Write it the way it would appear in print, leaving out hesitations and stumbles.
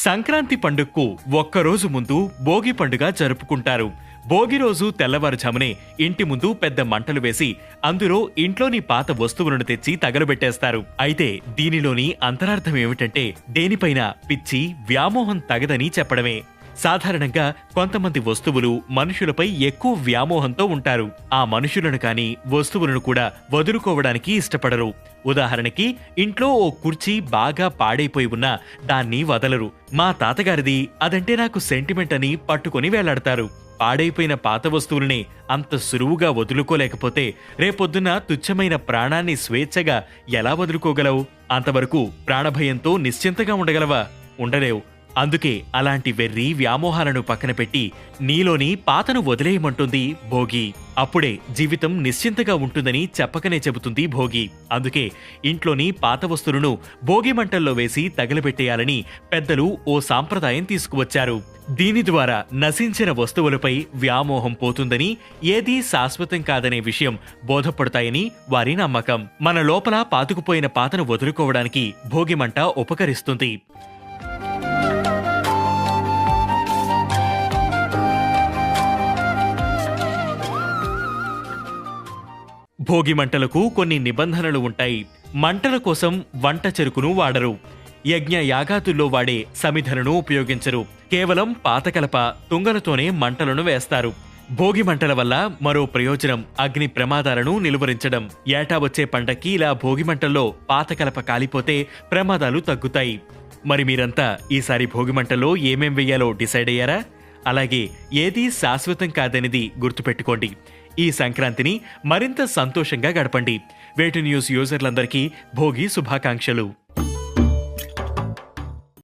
సంక్రాంతి పండుగకు ఒక్కరోజు ముందు భోగి పండుగ జరుపుకుంటారు. భోగి రోజు తెల్లవారుజామునే ఇంటి ముందు పెద్ద మంటలు వేసి అందులో ఇంట్లోని పాత వస్తువులను తెచ్చి తగలబెట్టేస్తారు. అయితే దీనిలోని అంతరార్థం ఏమిటంటే దేనిపైన పిచ్చి వ్యామోహం తగదని చెప్పడమే. సాధారణంగా కొంతమంది వస్తువులు మనుషులపై ఎక్కువ వ్యామోహంతో ఉంటారు. ఆ మనుషులను కాని వస్తువులను కూడా వదులుకోవడానికి ఇష్టపడరు. ఉదాహరణకి ఇంట్లో ఓ కుర్చీ బాగా పాడైపోయి ఉన్నా దాన్ని వదలరు. మా తాతగారిది, అదంటే నాకు సెంటిమెంట్ అని పట్టుకుని వేలాడతారు. పాడైపోయిన పాత వస్తువులనే అంత సులువుగా వదులుకోలేకపోతే రేపొద్దున తుచ్చమైన ప్రాణాన్ని స్వేచ్ఛగా ఎలా వదులుకోగలవు? అంతవరకు ప్రాణభయంతో నిశ్చింతగా ఉండగలవా? ఉండలేవు. అందుకే అలాంటి వెర్రి వ్యామోహాలను పక్కన పెట్టి నీలోని పాతను వదిలేయమంటుంది భోగి. అప్పుడే జీవితం నిశ్చింతగా ఉంటుందని చెప్పకనే చెబుతుంది భోగి. అందుకే ఇంట్లోని పాత వస్తువులను భోగి మంటల్లో వేసి తగలబెట్టేయాలని పెద్దలు ఓ సాంప్రదాయం తీసుకువచ్చారు. దీని ద్వారా నశించిన వస్తువులపై వ్యామోహం పోతుందని, ఏదీ శాశ్వతం కాదనే విషయం బోధపడతాయని వారి నమ్మకం. మన లోపల పాతుకుపోయిన పాతను వదులుకోవడానికి భోగి మంట ఉపకరిస్తుంది. భోగి మంటలకు కొన్ని నిబంధనలు ఉంటాయి. మంటల కోసం వంట చెరుకును వాడరు. యజ్ఞ యాగాదుల్లో వాడే సమిధలను ఉపయోగించరు. కేవలం పాతకలప, తుంగలతోనే మంటలను వేస్తారు. భోగి మంటల వల్ల మరో ప్రయోజనం అగ్ని ప్రమాదాలను నిలువరించడం. ఏటా వచ్చే పండక్కి ఇలా భోగి మంటల్లో పాతకలప కాలిపోతే ప్రమాదాలు తగ్గుతాయి. మరి మీరంతా ఈసారి భోగి మంటల్లో ఏమేం వెయ్యాలో డిసైడ్ అయ్యారా? అలాగే ఏదీ శాశ్వతం కాదనేది గుర్తుపెట్టుకోండి. ఈ సంక్రాంతిని మరింత సంతోషంగా గడపండి. వేటు న్యూస్ యూజర్లందరికీ భోగి శుభాకాంక్షలు.